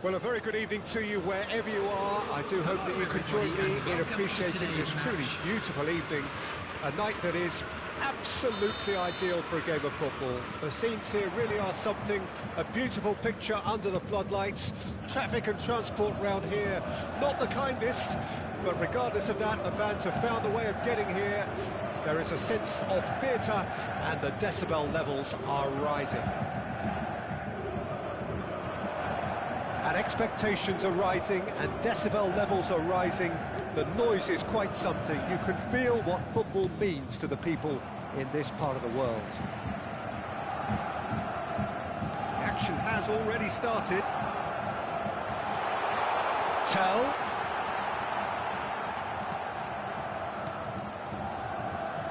Well, a very good evening to you wherever you are. I do hope that you can join me in appreciating this truly beautiful evening, a night that is absolutely ideal for a game of football. The scenes here really are something, a beautiful picture under the floodlights. Traffic and transport round here, not the kindest, but regardless of that, the fans have found a way of getting here. There is a sense of theatre and the decibel levels are rising. And expectations are rising and decibel levels are rising. The noise is quite something. You can feel what football means to the people in this part of the world. The action has already started. Tell.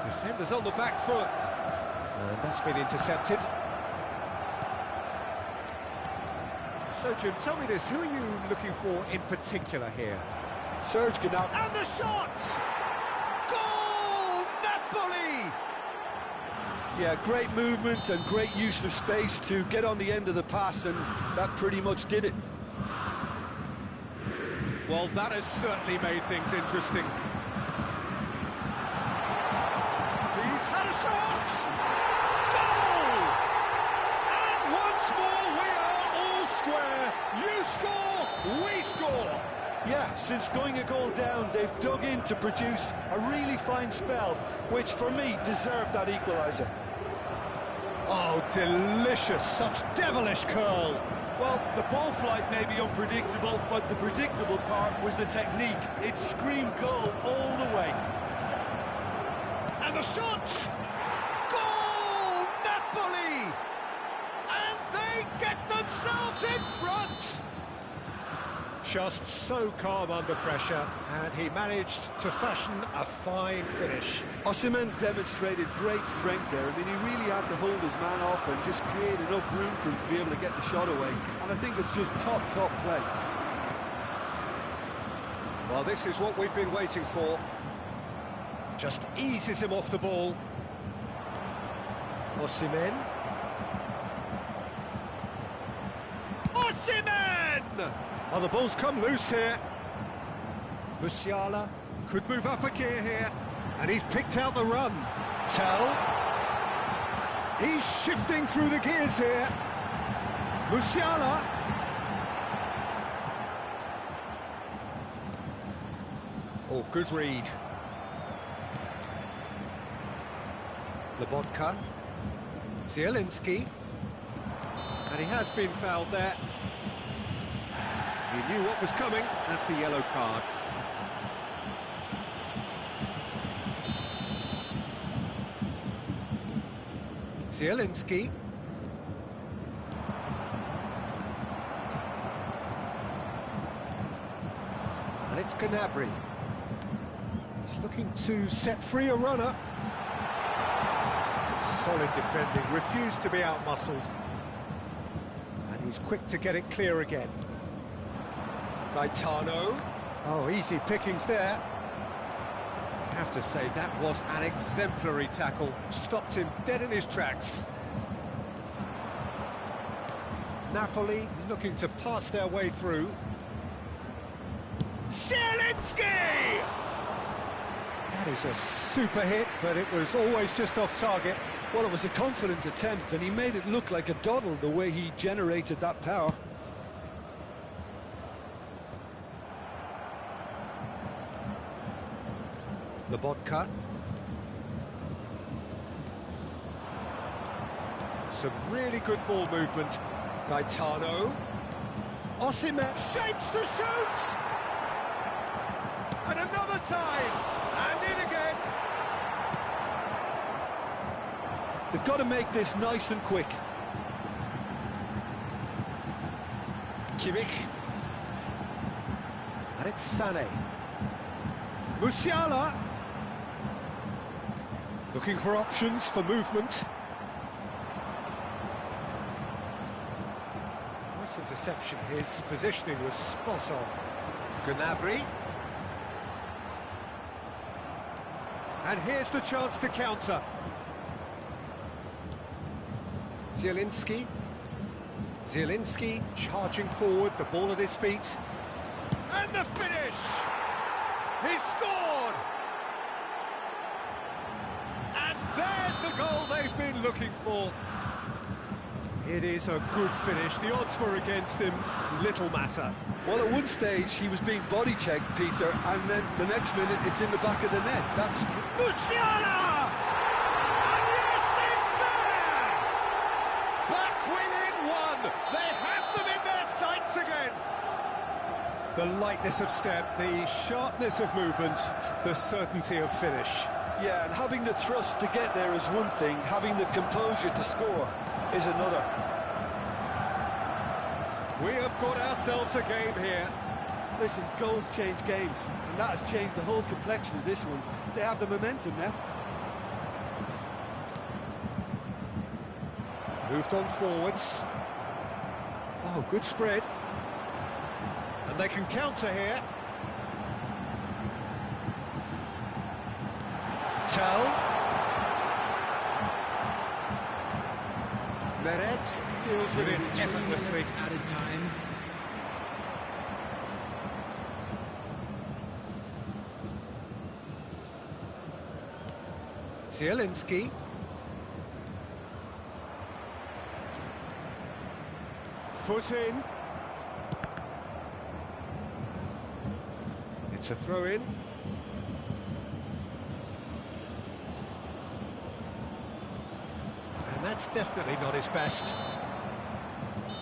Defenders on the back foot. And that's been intercepted. So, Jim, tell me this, who are you looking for in particular here? Serge Gnabry. And the shot! Goal! Napoli! Yeah, great movement and great use of space to get on the end of the pass, and that pretty much did it. Well, that has certainly made things interesting. He's had a shot! Goal! And once more we are all square. You score, we score. Yeah, since going a goal down, they've dug in to produce a really fine spell, which for me deserved that equaliser. Oh, delicious, such devilish curl. Well, the ball flight may be unpredictable, but the predictable part was the technique. It screamed goal all the way. And the shot! Goal! Napoli! And they get themselves in front! Just so calm under pressure, and he managed to fashion a fine finish. Osimhen demonstrated great strength there. I mean, he really had to hold his man off and just create enough room for him to be able to get the shot away. And I think it's just top play. Well, this is what we've been waiting for. Just eases him off the ball. Osimhen. Osimhen! Oh, the ball's come loose here. Musiala could move up a gear here, and he's picked out the run. Tell. He's shifting through the gears here. Musiala. Oh, good read. Lobotka. Zielinski. And he has been fouled there. He knew what was coming. That's a yellow card. Zielinski. And it's Gnabry. He's looking to set free a runner. Solid defending, refused to be out-muscled. And he's quick to get it clear again. Gaetano. Oh, easy pickings there. I have to say, that was an exemplary tackle. Stopped him dead in his tracks. Napoli looking to pass their way through. Zielinski! That is a super hit, but it was always just off target. Well, it was a confident attempt, and he made it look like a doddle the way he generated that power. Lobotka. Some really good ball movement. Gaetano. Osimhen shapes to shoot! And another time! And in again! They've got to make this nice and quick. Kimmich. And it's Sané. Musiala. Looking for options for movement. Nice interception. His positioning was spot on. Gnabry. And here's the chance to counter. Zielinski. Zielinski charging forward, the ball at his feet. And the finish! He's scored! And there's the goal they've been looking for. It is a good finish. The odds were against him, little matter. Well, at one stage he was being body checked, Peter, and then the next minute it's in the back of the net. That's Musiala! And yes, it's there! Back within one! They have them in their sights again! The lightness of step, the sharpness of movement, the certainty of finish. Yeah, and having the thrust to get there is one thing, having the composure to score is another. We have got ourselves a game here. Listen, goals change games, and that has changed the whole complexion of this one. They have the momentum now. Moved on forwards. Oh, good spread. And they can counter here. Tell. Meret deals with it effortlessly. Added time. Zielinski. Foot in. It's a throw-in. And that's definitely not his best.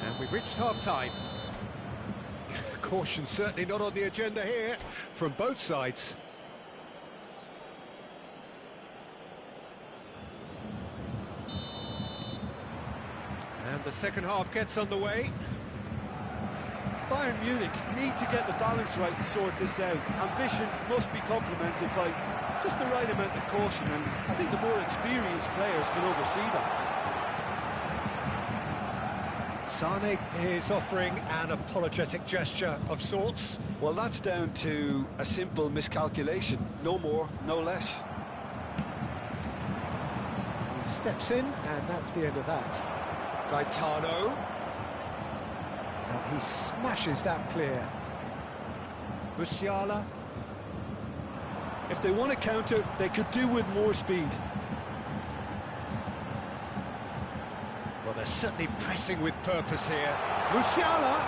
And we've reached half-time. Caution certainly not on the agenda here from both sides. And the second half gets underway. Bayern Munich need to get the balance right to sort this out. Ambition must be complemented by just the right amount of caution, and I think the more experienced players can oversee that. Sane is offering an apologetic gesture of sorts. Well, that's down to a simple miscalculation. No more, no less. He steps in, and that's the end of that. Gaetano. And he smashes that clear. Musiala. If they want to counter, they could do with more speed. Well, they're certainly pressing with purpose here. Musiala!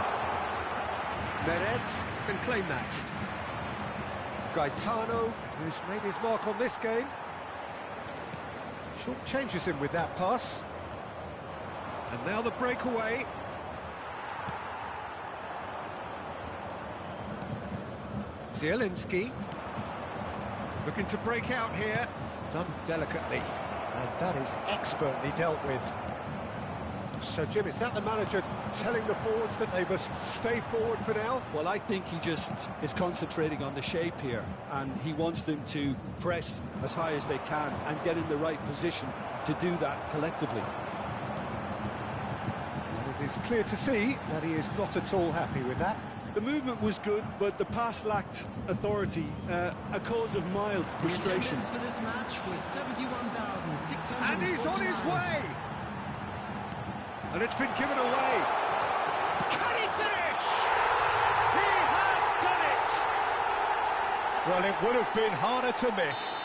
Meret can claim that. Gaetano, who's made his mark on this game. Short changes him with that pass. And now the breakaway. Zielinski. Looking to break out here. Done delicately. And that is expertly dealt with. So, Jim, is that the manager telling the forwards that they must stay forward for now? Well, I think he just is concentrating on the shape here, and he wants them to press as high as they can and get in the right position to do that collectively. And it is clear to see that he is not at all happy with that. The movement was good, but the pass lacked authority, a cause of mild frustration. For this match was 71,600. And he's on his way! And it's been given away. Can he finish? He has done it! Well, it would have been harder to miss.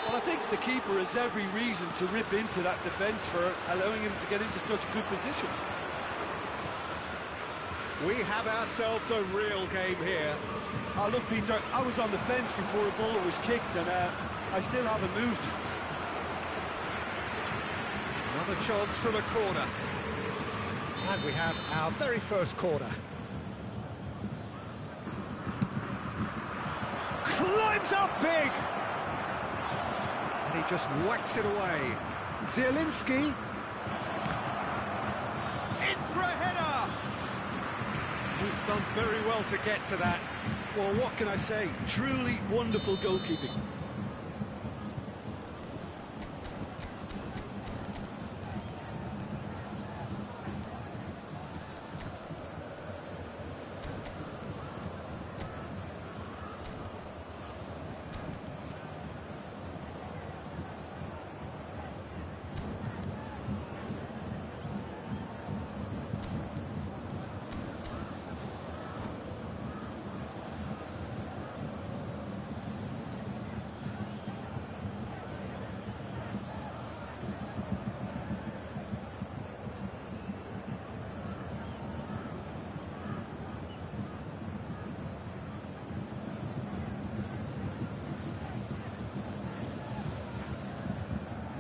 Well, I think the keeper has every reason to rip into that defence for allowing him to get into such good position. We have ourselves a real game here. Oh, look, Peter, I was on the fence before a ball was kicked, and I still haven't moved. Another chance from a corner. And we have our very first corner. Climbs up big! And he just whacks it away. Zielinski. In for a header! He's done very well to get to that. Well, what can I say? Truly wonderful goalkeeping.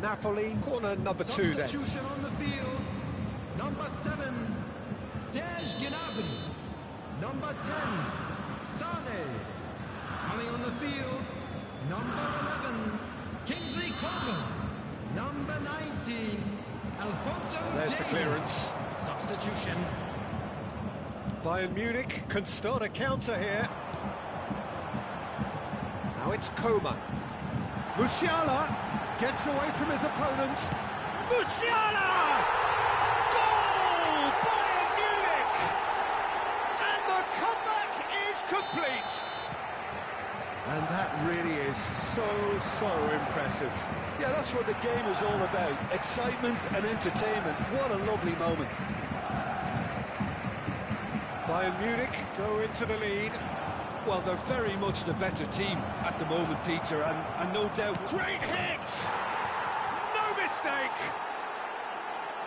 Napoli, corner number 2 then. Substitution on the field. Number 7, Serge Gnabry. Number 10, Sane. Coming on the field, number 11, Kingsley Coman. Number 19, Alfonso There's the Davies. clearance. Substitution. Bayern Munich can start a counter here. Now it's Coman. Musiala gets away from his opponents. Musiala! Goal! Bayern Munich! And the comeback is complete. And that really is so impressive. Yeah, that's what the game is all about. Excitement and entertainment. What a lovely moment. Bayern Munich go into the lead. Well, they're very much the better team at the moment, Peter, and no doubt... Great hit! No mistake!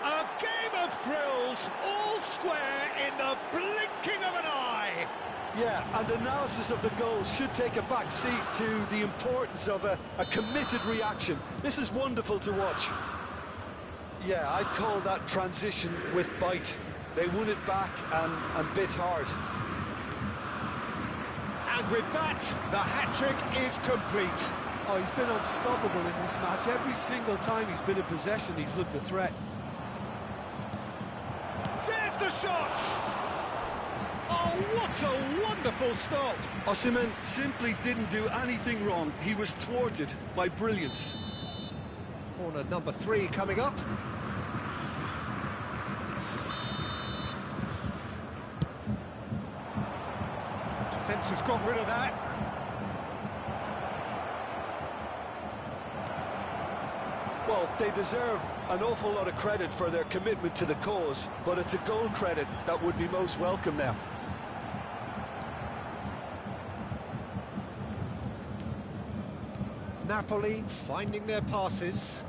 A game of thrills, all square in the blinking of an eye! Yeah, and analysis of the goal should take a back seat to the importance of a committed reaction. This is wonderful to watch. Yeah, I'd call that transition with bite. They won it back and bit hard. And with that, the hat-trick is complete. Oh, he's been unstoppable in this match. Every single time he's been in possession, he's looked a threat. There's the shot! Oh, what a wonderful stop! Osimhen simply didn't do anything wrong. He was thwarted by brilliance. Corner number 3 coming up. Defence has got rid of that. Well, they deserve an awful lot of credit for their commitment to the cause, but it's a goal credit that would be most welcome now. Napoli finding their passes.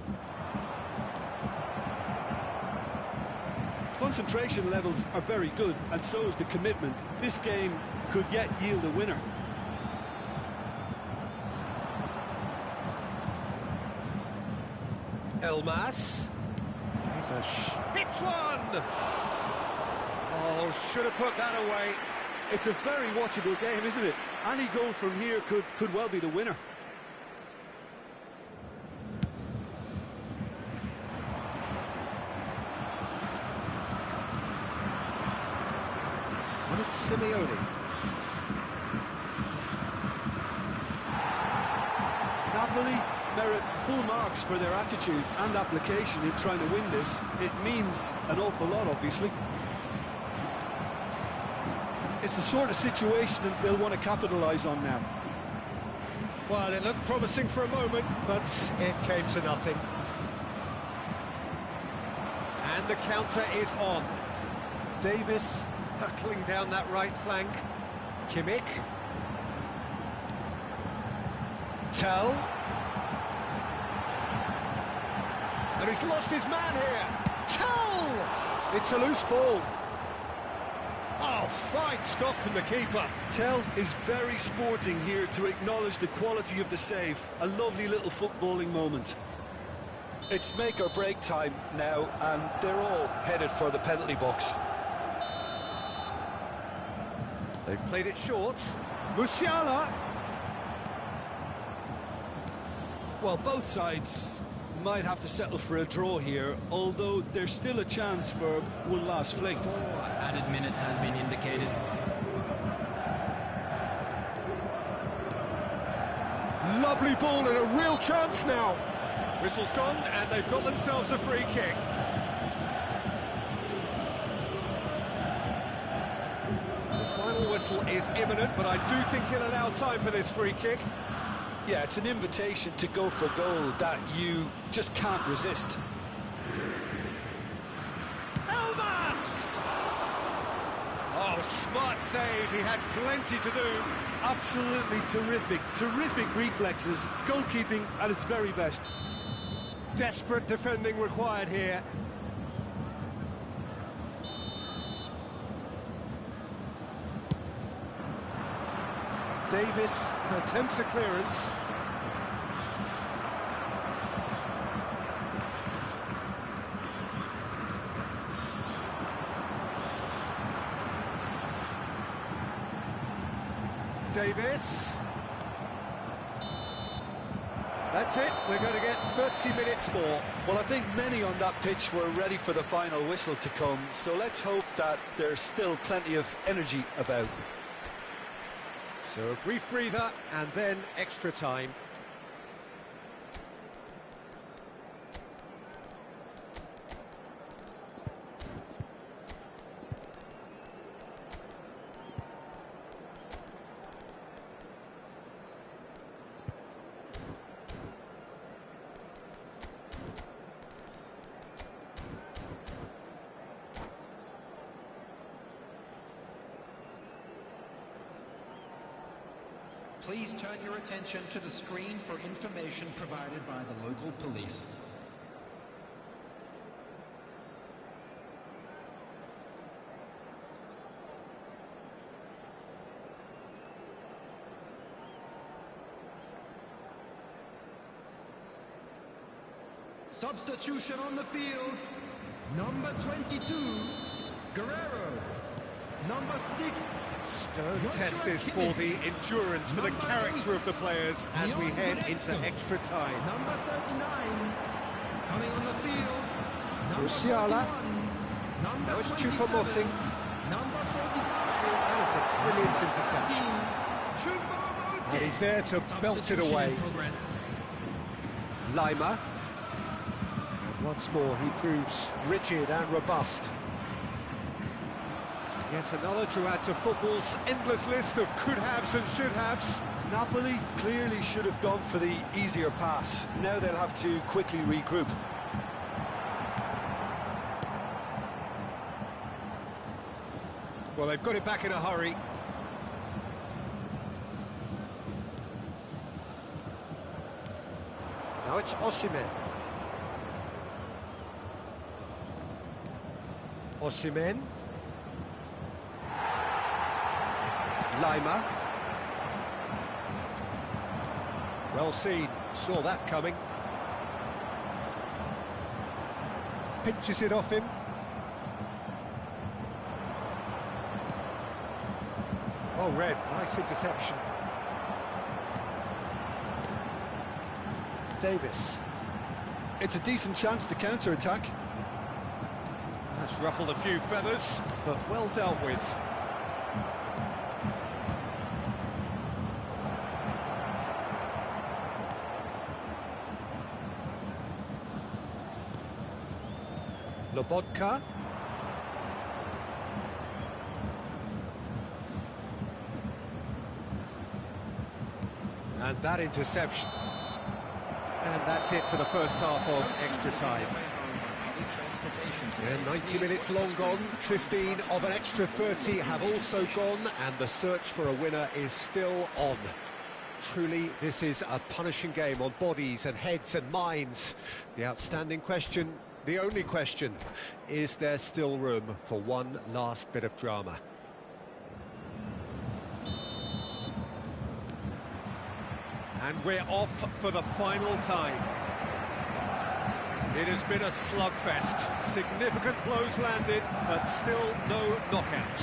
Concentration levels are very good, and so is the commitment. This game could yet yield a winner. Elmas. He's hits one! Oh, should have put that away. It's a very watchable game, isn't it? Any goal from here could well be the winner. And it's Simeone. Napoli merit full marks for their attitude and application in trying to win this. It means an awful lot, obviously. It's the sort of situation that they'll want to capitalise on now. Well, it looked promising for a moment, but it came to nothing. And the counter is on. Davis hurtling down that right flank. Kimmich. Tell. And he's lost his man here. Tell! It's a loose ball. Oh, fine stop from the keeper. Tell is very sporting here to acknowledge the quality of the save. A lovely little footballing moment. It's make or break time now, and they're all headed for the penalty box. They've played it short. Musiala. Well, both sides might have to settle for a draw here, although there's still a chance for one last fling. 4 added minutes has been indicated. Lovely ball and a real chance now. Whistle's gone and they've got themselves a free kick. The final whistle is imminent, but I do think he'll allow time for this free kick. Yeah, it's an invitation to go for goal that you just can't resist. Elmas! Oh, smart save. He had plenty to do. Absolutely terrific. Terrific reflexes. Goalkeeping at its very best. Desperate defending required here. Davis attempts a clearance. Davis. That's it, we're going to get 30 minutes more. Well, I think many on that pitch were ready for the final whistle to come, so let's hope that there's still plenty of energy about. So a brief breather and then extra time. Please turn your attention to the screen for information provided by the local police. Substitution on the field. Number 22, Guerrero. Number 6. Stern test this for the endurance, for the character of the players as we head into extra time. Number 39, coming on the field. Number Musiala. 41, number Now it's 27, Choupo-Moting. Number 45. That is a brilliant interception. Choupo-Moting. And he's there to belt it Substitution away. in progress. Lima. And once more he proves rigid and robust. Yet another to add to football's endless list of could-haves and should-haves. Napoli clearly should have gone for the easier pass. Now they'll have to quickly regroup. Well, they've got it back in a hurry. Now it's Osimhen. Osimhen. Lima. Well seen, saw that coming. Pinches it off him. Oh, red, nice interception. Davis. It's a decent chance to counter-attack. That's ruffled a few feathers, but well dealt with. Lobotka. And that interception. And that's it for the first half of extra time. Yeah, 90 minutes long gone, 15 of an extra 30 have also gone, and the search for a winner is still on. Truly, this is a punishing game on bodies and heads and minds. The outstanding question, the only question, is there still room for one last bit of drama? And we're off for the final time. It has been a slugfest. Significant blows landed, but still no knockout.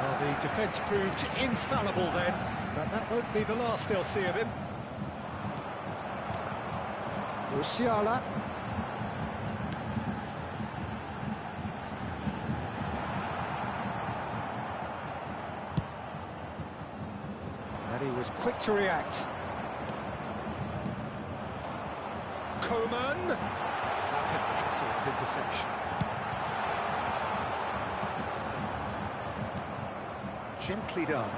Well, the defence proved infallible then, but that won't be the last they'll see of him. Musiala. And he was quick to react. Coman. That's an excellent interception. Gently done.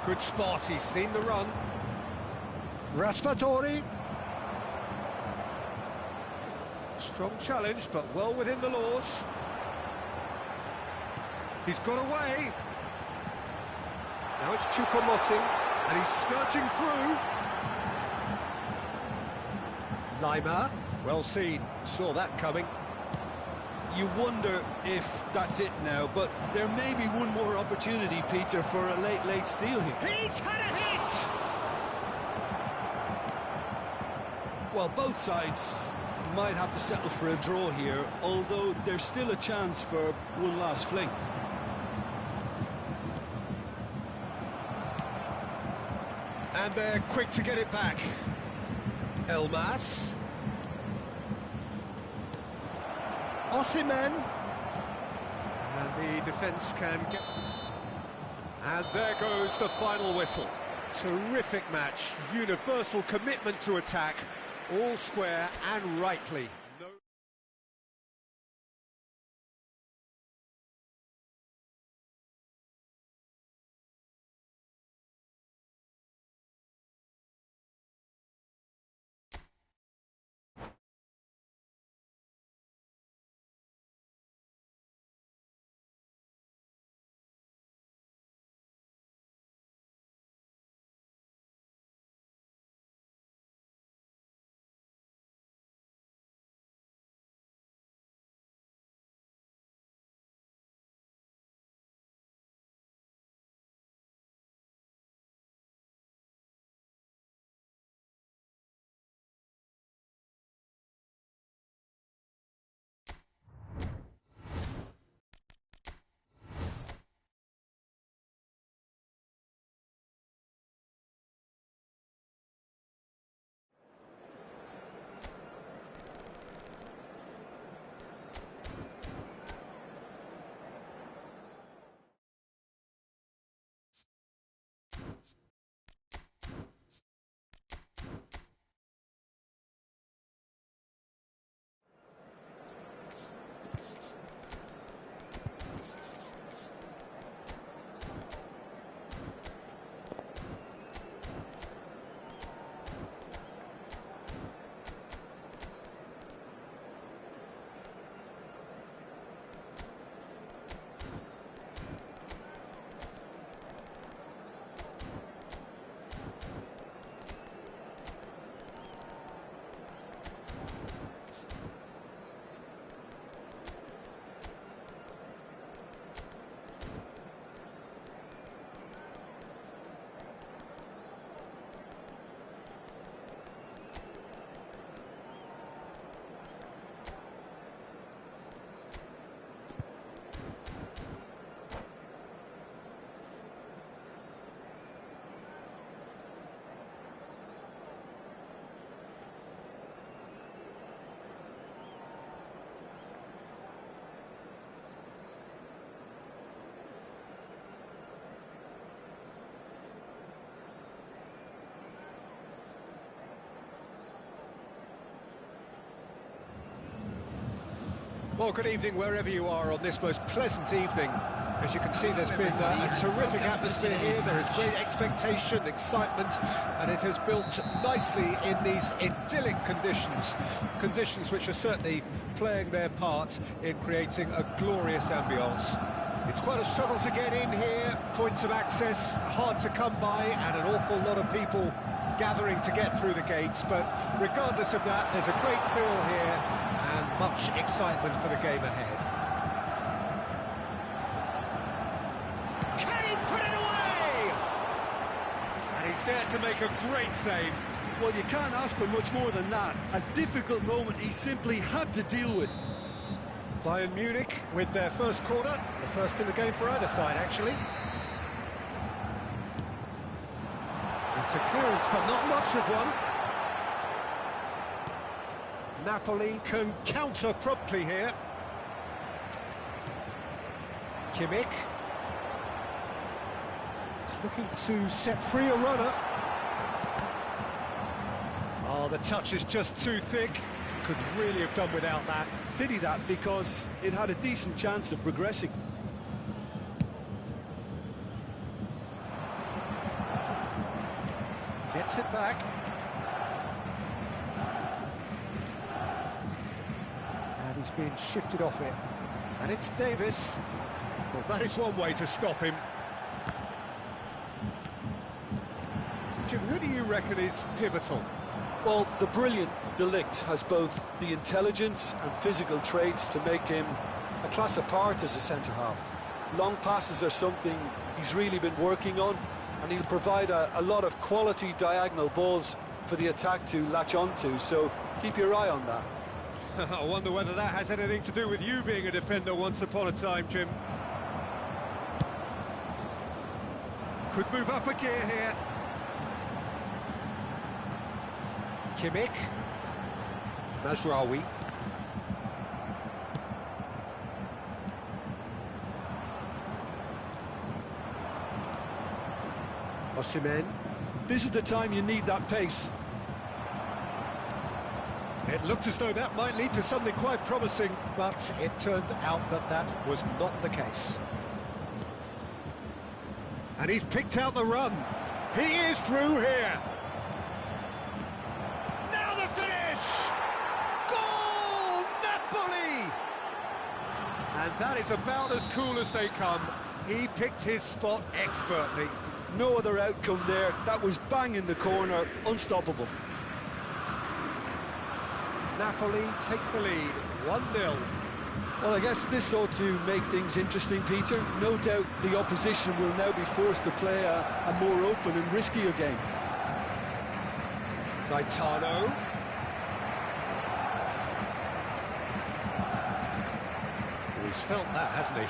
Good spot, he's seen the run. Raspadori. Strong challenge, but well within the laws. He's got away. Now it's Choupo-Moting, and he's surging through. Lima, well seen, saw that coming. You wonder if that's it now, but there may be one more opportunity, Peter, for a late steal here. He's had a hit! Well, both sides might have to settle for a draw here, although there's still a chance for one last fling. they're quick to get it back. Elmas. Osimhen. And the defence can get... And there goes the final whistle. Terrific match, universal commitment to attack, all square and rightly. Well, good evening wherever you are on this most pleasant evening. As you can see, there's been a terrific atmosphere here. There is great expectation, excitement, and it has built nicely in these idyllic conditions. Conditions which are certainly playing their part in creating a glorious ambience. It's quite a struggle to get in here, points of access hard to come by, and an awful lot of people gathering to get through the gates, but regardless of that, there's a great feel here and much excitement for the game ahead. Can he put it away? And he's there to make a great save. Well, you can't ask for much more than that. A difficult moment he simply had to deal with. Bayern Munich with their first corner, the first in the game for either side, actually. It's a clearance, but not much of one. Napoli can counter promptly here. Kimmich. He's looking to set free a runner. Oh, the touch is just too thick. Could really have done without that. Pity that, because it had a decent chance of progressing. Gets it back. And he's being shifted off it. And it's Davis. Well, that is one way to stop him. Jim, who do you reckon is pivotal? Well, the brilliant De Ligt has both the intelligence and physical traits to make him a class apart as a centre-half. Long passes are something he's really been working on, and he'll provide a lot of quality diagonal balls for the attack to latch onto, so keep your eye on that. I wonder whether that has anything to do with you being a defender once upon a time, Jim. Could move up a gear here. Kimmich. Mazraoui. Osimhen. This is the time you need that pace. It looked as though that might lead to something quite promising, but it turned out that that was not the case. And he's picked out the run. He is through here. Now the finish! Goal! Napoli! And that is about as cool as they come. He picked his spot expertly. No other outcome there. That was bang in the corner, unstoppable. Napoli take the lead, 1-0. Well, I guess this ought to make things interesting, Peter. No doubt the opposition will now be forced to play a more open and riskier game. Gaetano. He's felt that, hasn't he?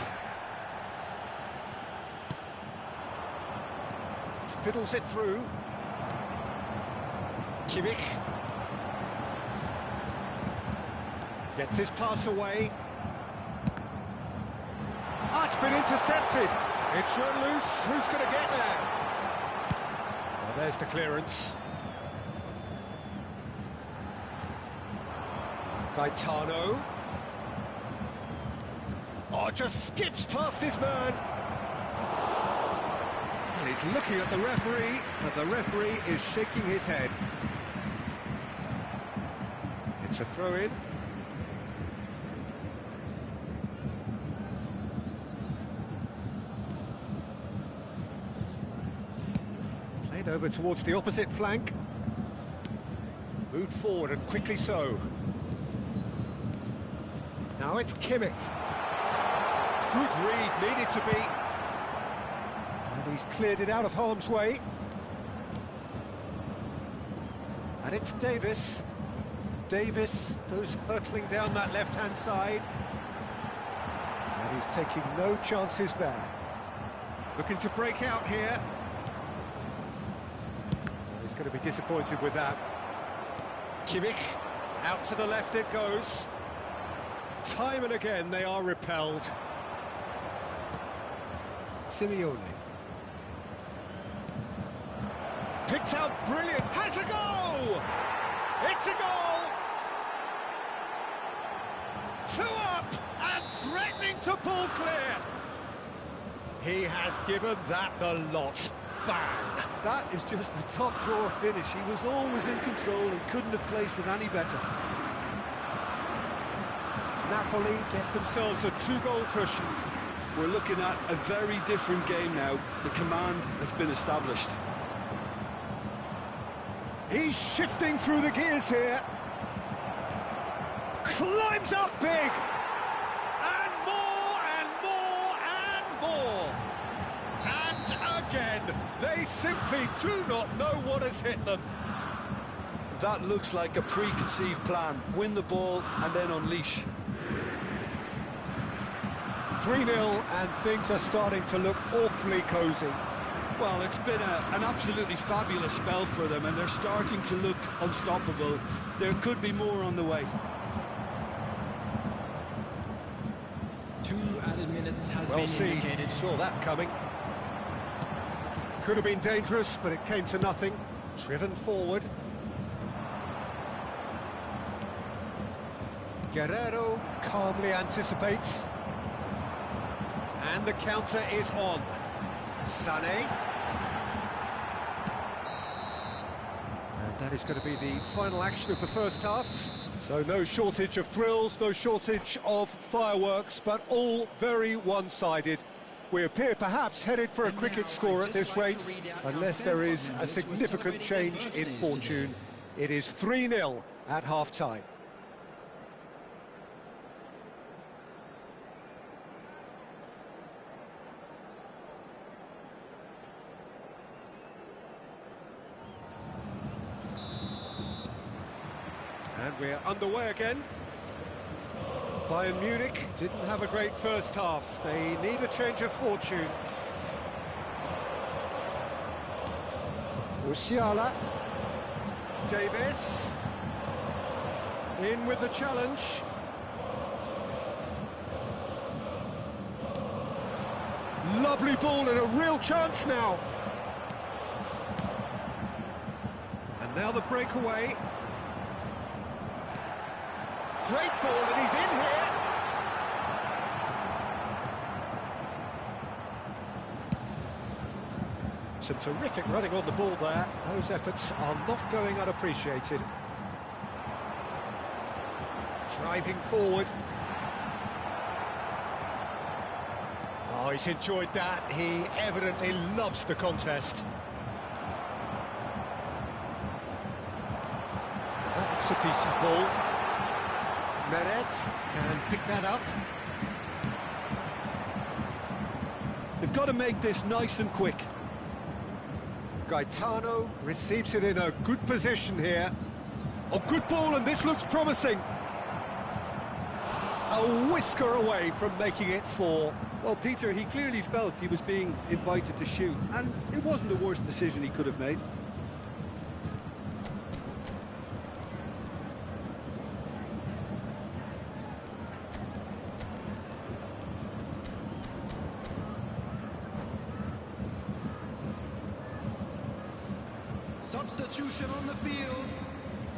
Fiddles it through. Kimmich. Gets his pass away. Ah, it's been intercepted. It's run loose. Who's going to get there? Well, there's the clearance. Gaetano. Oh, just skips past his man. And he's looking at the referee, but the referee is shaking his head. It's a throw-in. Played over towards the opposite flank. Moved forward and quickly so. Now it's Kimmich. Good read, needed to be. And he's cleared it out of harm's way. And it's Davis. Davis goes hurtling down that left-hand side. And he's taking no chances there. Looking to break out here. Well, he's going to be disappointed with that. Kimmich, out to the left it goes. Time and again they are repelled. Simeone. Picked out brilliant, has a goal! It's a goal! 2 up and threatening to pull clear. He has given that the lot. Bang! That is just the top drawer finish. He was always in control and couldn't have placed it any better. Napoli get themselves a 2-goal cushion. We're looking at a very different game now. The command has been established. He's shifting through the gears here. Climbs up big. And more and more and more. And again, they simply do not know what has hit them. That looks like a preconceived plan. Win the ball and then unleash. 3-0 and things are starting to look awfully cosy. Well, it's been an absolutely fabulous spell for them, and they're starting to look unstoppable. There could be more on the way. 2 added minutes has Well been seen, indicated. saw that coming. Could have been dangerous, but it came to nothing. Driven forward. Guerrero calmly anticipates. And the counter is on. Sané. And that is going to be the final action of the first half. So no shortage of thrills, no shortage of fireworks, but all very one-sided. We appear perhaps headed for a cricket score at this rate, unless there is a significant change in fortune. It is 3-0 at half-time. And we're underway again. Bayern Munich didn't have a great first half. They need a change of fortune. Musiala. Davis. In with the challenge. Lovely ball and a real chance now. And now the breakaway. Great ball and he's in here. Some terrific running on the ball there. Those efforts are not going unappreciated. Driving forward. Oh, he's enjoyed that. He evidently loves the contest. That looks a decent ball. Meret can pick that up. They've got to make this nice and quick. Gaetano receives it in a good position here. Oh, good ball, and this looks promising. A whisker away from making it 4. Well, Peter, he clearly felt he was being invited to shoot, and it wasn't the worst decision he could have made. Substitution on the field,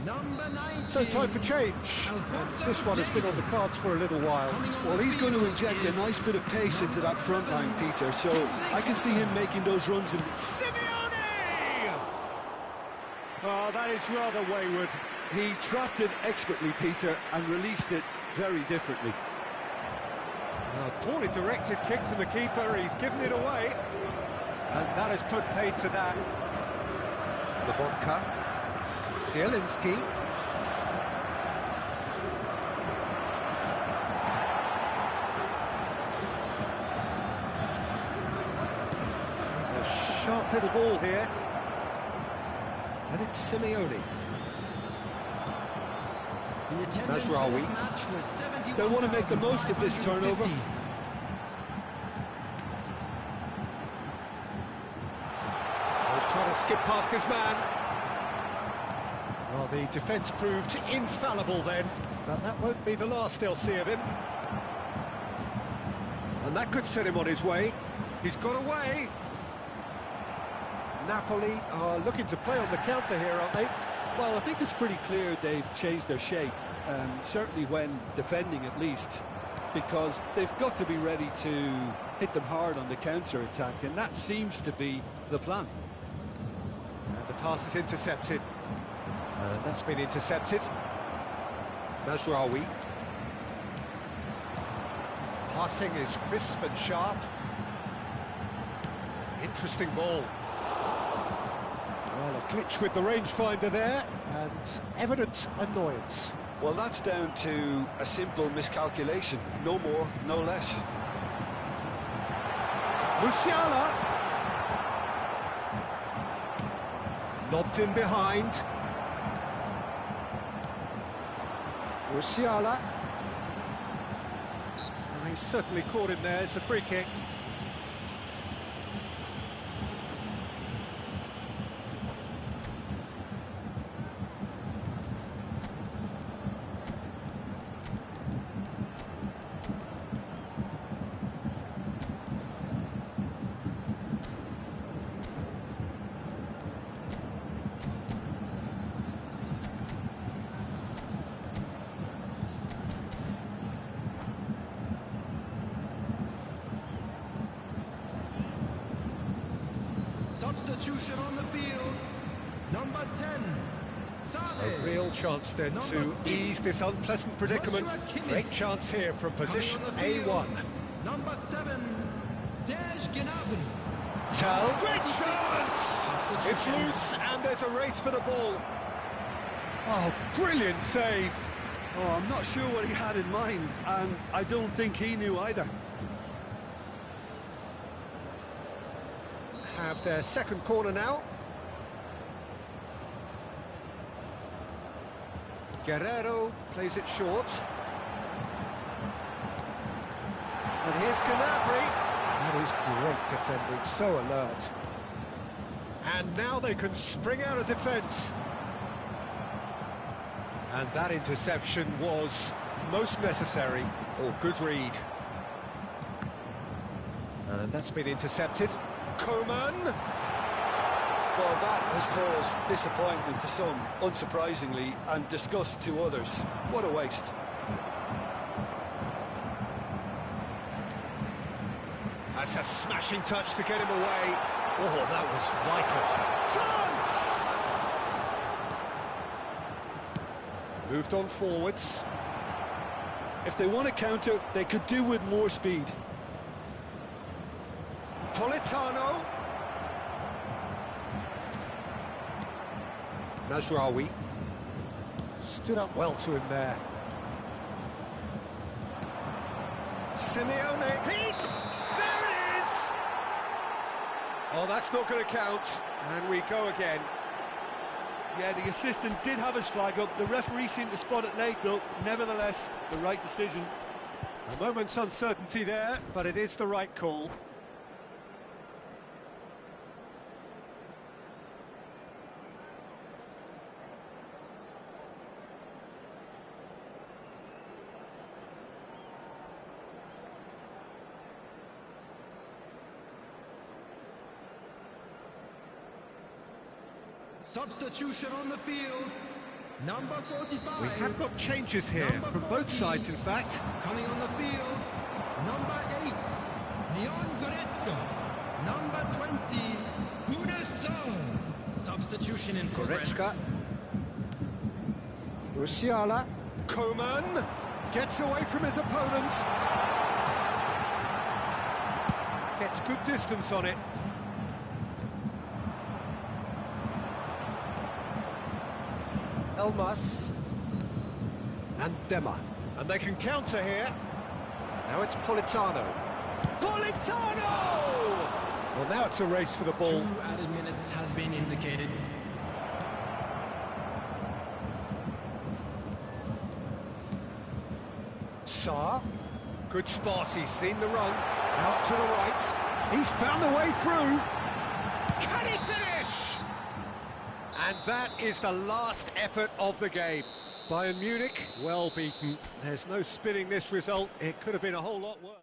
number 19. So time for change. And this one has been on the cards for a little while. Well, he's going to inject a nice bit of pace into that front line, Peter, so I can see him making those runs. Simeone! Oh, that is rather wayward. He trapped it expertly, Peter, and released it very differently. A poorly directed kick from the keeper, he's given it away. And that has put paid to that. Lobotka, Zielinski. There's a sharp little ball here. And it's Simeone. Mazraoui. They'll want to make the most of this turnover. He's trying to skip past his man. Well, the defence proved infallible then, but that won't be the last they'll see of him. And that could set him on his way. He's got away. Napoli are looking to play on the counter here, aren't they? Well, I think it's pretty clear they've changed their shape, certainly when defending at least, because they've got to be ready to hit them hard on the counter-attack, and that seems to be the plan. And the pass is intercepted. And that's been intercepted. Mazraoui. Passing is crisp and sharp. Interesting ball. Well, a glitch with the rangefinder there, and evident annoyance. Well, that's down to a simple miscalculation. No more, no less. Musiala. Lobbed in behind. Musiala. And he's certainly caught him there. It's a free kick. Substitution on the field, number 10, A real chance then to ease this unpleasant predicament. Great chance here from position A1. Number 7, Serge Gnabry. Tell, great chance! It's loose and there's a race for the ball. Oh, brilliant save. Oh, I'm not sure what he had in mind, and I don't think he knew either. Have their second corner now. Guerrero plays it short. And here's Gnabry. That is great defending, so alert. And now they can spring out of defence. And that interception was most necessary, or good read. And that's been intercepted. Coman! Well, that has caused disappointment to some, unsurprisingly, and disgust to others. What a waste. That's a smashing touch to get him away. Oh, that was vital. Chance! Moved on forwards. If they want to counter, they could do with more speed. Politano. Mazraoui. Stood up well to him there. Simeone. There it is! Oh, that's not going to count. And we go again. Yeah, the assistant did have his flag up. The referee seemed to spot it late, though. Nevertheless, the right decision. A moment's uncertainty there, but it is the right call. Substitution on the field. Number 45. We have got changes here Number from both 14. sides, in fact. Coming on the field. Number 8. Leon Goretzka. Number 20. Unason. Substitution in progress. Goretzka. Musiala. Coman. Gets away from his opponent. Gets good distance on it. Elmas and Dema, and they can counter here. Now it's Politano. Politano! Well, now it's a race for the ball. 2 added minutes has been indicated. Sarr, good spot. He's seen the run out to the right. He's found a way through. Can he finish? And that is the last effort of the game. Bayern Munich, well beaten. There's no spinning this result. It could have been a whole lot worse.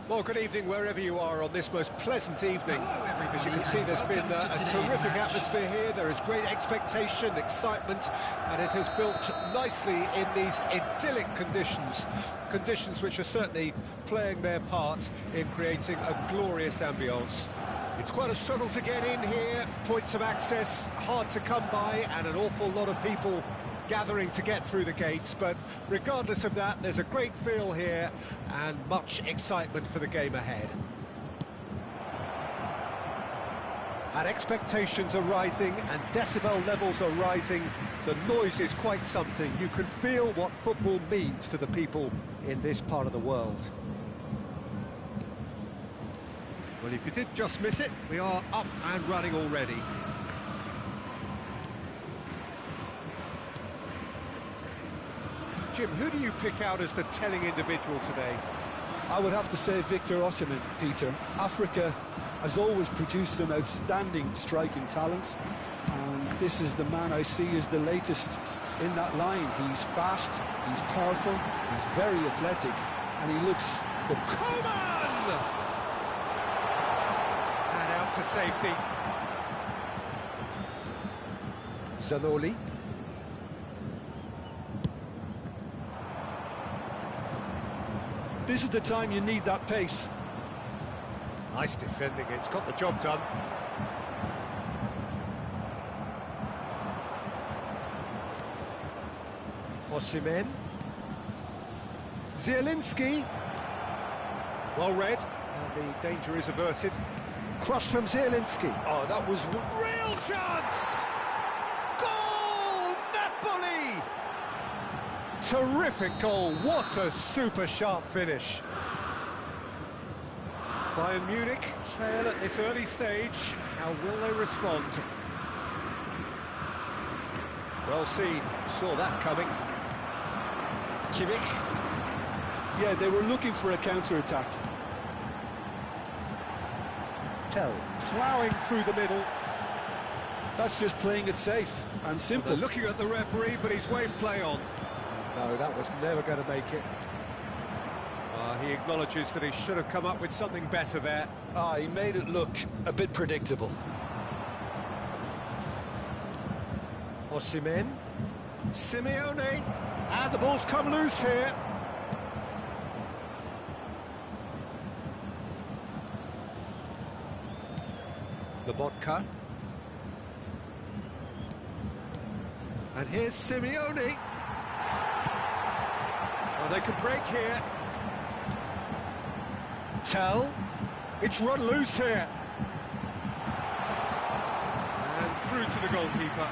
Well, good evening wherever you are on this most pleasant evening. Hello, everybody, As you can see, there's and been welcome a to terrific today's atmosphere here. There is great expectation, excitement, and it has built nicely in these idyllic conditions. Conditions which are certainly playing their part in creating a glorious ambience. It's quite a struggle to get in here, points of access hard to come by, and an awful lot of people gathering to get through the gates, but regardless of that, there's a great feel here and much excitement for the game ahead. And expectations are rising and decibel levels are rising. The noise is quite something. You can feel what football means to the people in this part of the world. Well, if you did just miss it, we are up and running already. Jim, who do you pick out as the telling individual today? I would have to say Victor Osimhen, Peter. Africa has always produced some outstanding striking talents, and this is the man I see as the latest in that line. He's fast, he's powerful, he's very athletic, and he looks... DeKhun! And out to safety. Zanoli. This is the time you need that pace. Nice defending, it's got the job done. Osimhen. Zielinski. Well read, and the danger is averted. Cross from Zielinski. Oh, that was... Real chance! Goal! Napoli! Terrific goal, what a super sharp finish. Bayern Munich trail at this early stage. How will they respond? Well seen, saw that coming. Kimmich. Yeah, they were looking for a counter-attack. Tell, ploughing through the middle. That's just playing it safe and simple. They're looking at the referee, but he's waved play on. No, that was never going to make it. He acknowledges that he should have come up with something better there. He made it look a bit predictable. Osimhen. Simeone. And the ball's come loose here. Lobotka. And here's Simeone. Well, they could break here. Tell. It's run loose here. And through to the goalkeeper.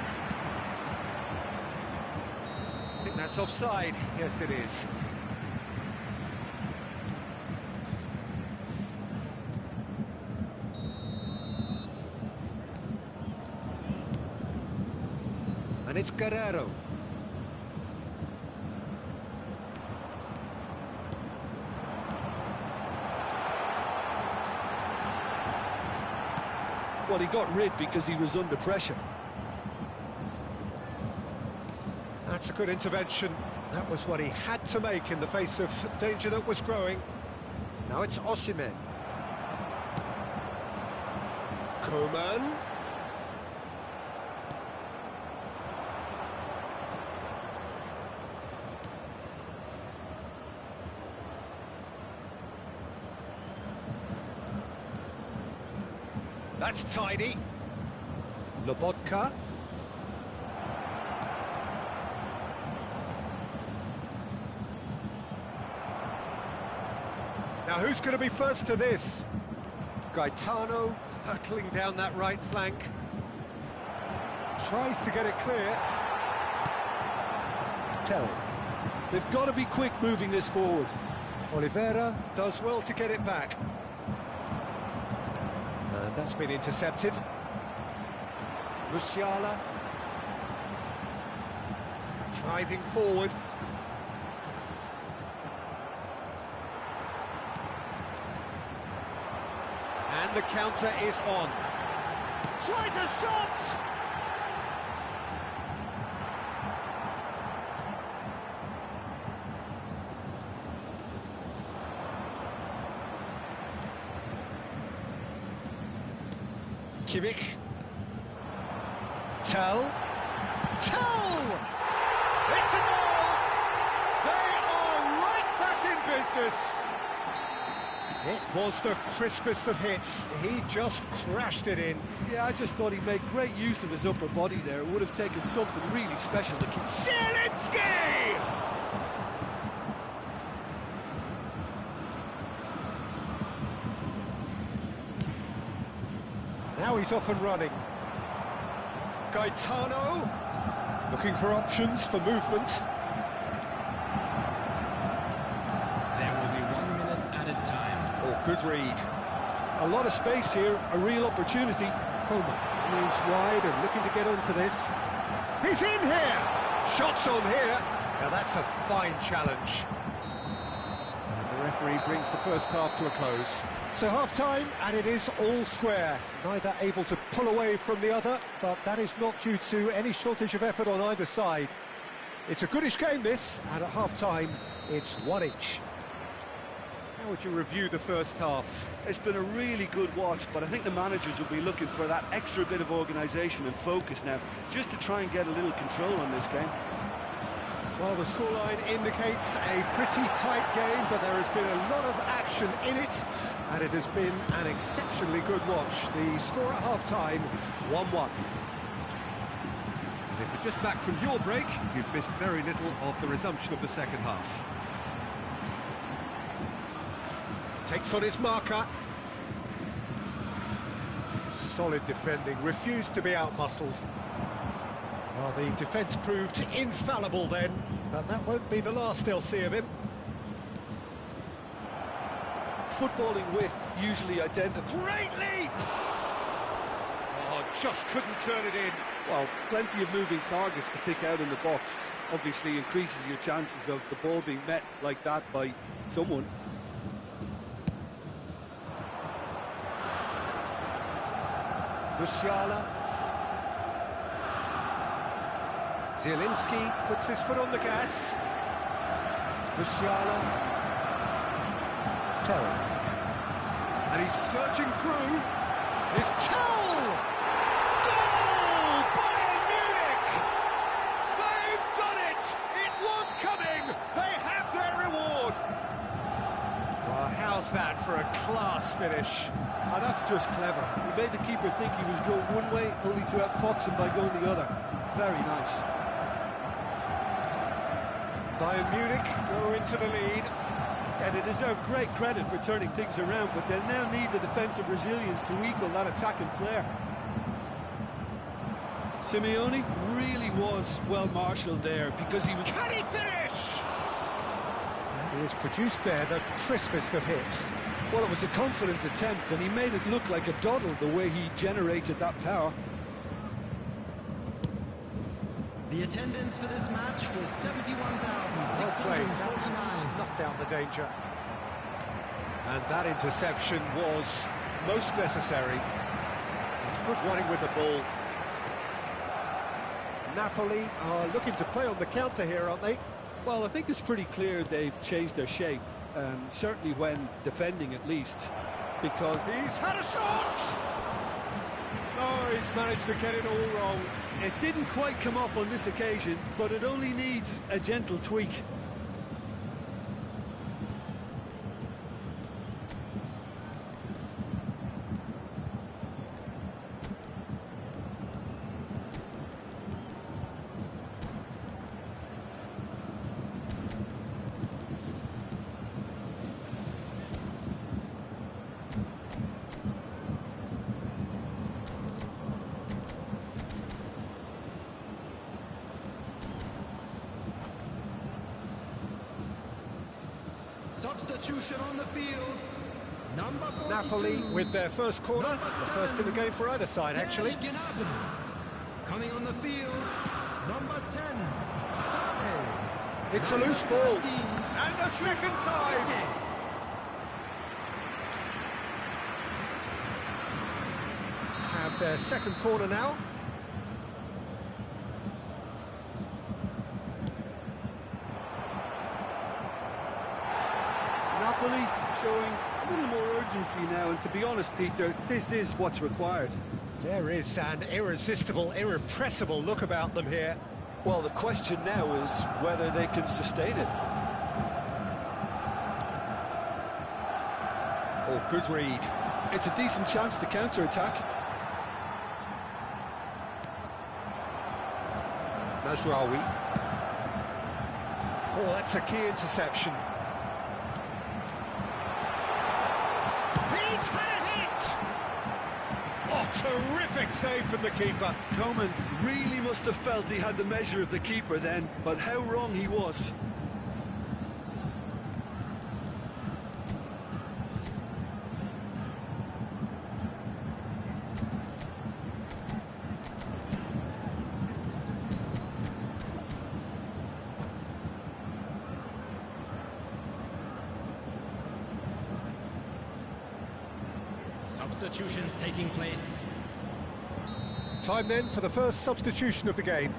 I think that's offside. Yes, it is. And it's Guerrero. Well, he got rid because he was under pressure. That's a good intervention. That was what he had to make in the face of danger that was growing. Now it's Osimhen. Coman. That's tidy. Lobotka. Now who's going to be first to this? Gaetano hurtling down that right flank. Tries to get it clear. Tell. They've got to be quick moving this forward. Oliveira does well to get it back. And that's been intercepted. Musiala. Driving forward. And the counter is on. Tries a shot! Kimmich. Tell. It's a goal! They are right back in business. It was the crispest of hits. He just crashed it in. Yeah, I just thought he made great use of his upper body there. It would have taken something really special to keep... Zielinski! Now he's off and running. Gaetano, looking for options for movement. There will be 1 minute added time. Oh, good read. A lot of space here, a real opportunity. Coleman moves wide and looking to get onto this. He's in here! Shots on here. Now that's a fine challenge. And the referee brings the first half to a close. So half-time, and it is all square. Neither able to pull away from the other, but that is not due to any shortage of effort on either side. It's a goodish game, this, and at half-time, it's one each. How would you review the first half? It's been a really good watch, but I think the managers will be looking for that extra bit of organisation and focus now, just to try and get a little control on this game. Well, the scoreline indicates a pretty tight game, but there has been a lot of action in it, and it has been an exceptionally good watch. The score at half-time, 1-1. And if you're just back from your break, you've missed very little of the resumption of the second half. Takes on his marker. Solid defending, refused to be out-muscled. Well, the defence proved infallible then, but that won't be the last they'll see of him. Footballing width usually identical. Great leap! Oh, just couldn't turn it in. Well, plenty of moving targets to pick out in the box. Obviously increases your chances of the ball being met like that by someone. Musiala. Zielinski puts his foot on the gas. Musiala. Tell. And he's surging through. It's Tell! Goal! Bayern Munich! They've done it! It was coming! They have their reward! Well, how's that for a class finish? Ah, that's just clever. He made the keeper think he was going one way, only to outfox him by going the other. Very nice. Bayern Munich go into the lead. And they deserve great credit for turning things around, but they'll now need the defensive resilience to equal that attacking flair. Simeone really was well marshalled there because he was... Can he finish? He has produced there the crispest of hits. Well, it was a confident attempt, and he made it look like a doddle the way he generated that power. The attendance for this match was Well played. That 71,649. snuffed out the danger. And that interception was most necessary. It's good running with the ball. Napoli are looking to play on the counter here, aren't they? Well, I think it's pretty clear they've changed their shape, certainly when defending at least, because... He's had a shot! Oh, he's managed to get it all wrong. It didn't quite come off on this occasion, but it only needs a gentle tweak. Substitution on the field. Number 42. Napoli with their first corner, the first in the game for either side, actually. Coming on the field, number 10, Sane. It's a loose ball. And a second time. Have their second corner now. Napoli showing a little more urgency now, and to be honest, Peter, this is what's required. There is an irresistible, irrepressible look about them here. Well, the question now is whether they can sustain it. Oh, good read. It's a decent chance to counter-attack. Mazraoui. Oh, that's a key interception. He's had a hit! Oh, terrific save from the keeper. Coman really must have felt he had the measure of the keeper then, but how wrong he was. Substitutions taking place. Time then for the first substitution of the game.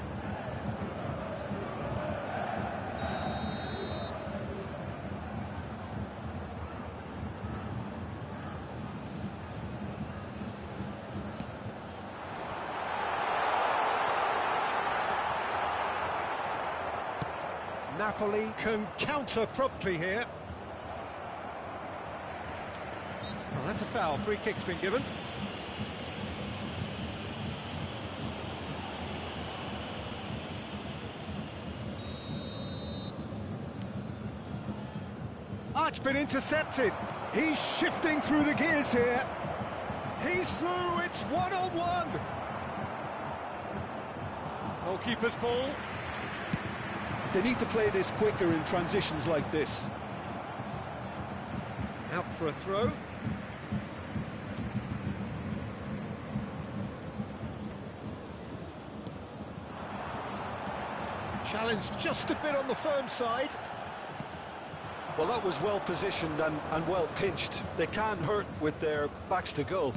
Napoli can counter promptly here. Well, that's a foul. Free kick's been given. It's been intercepted. He's shifting through the gears here. He's through. It's one-on-one. Goalkeeper's ball. They need to play this quicker in transitions like this. Out for a throw. Challenge just a bit on the firm side. Well, that was well positioned and well pinched. They can't hurt with their backs to goal.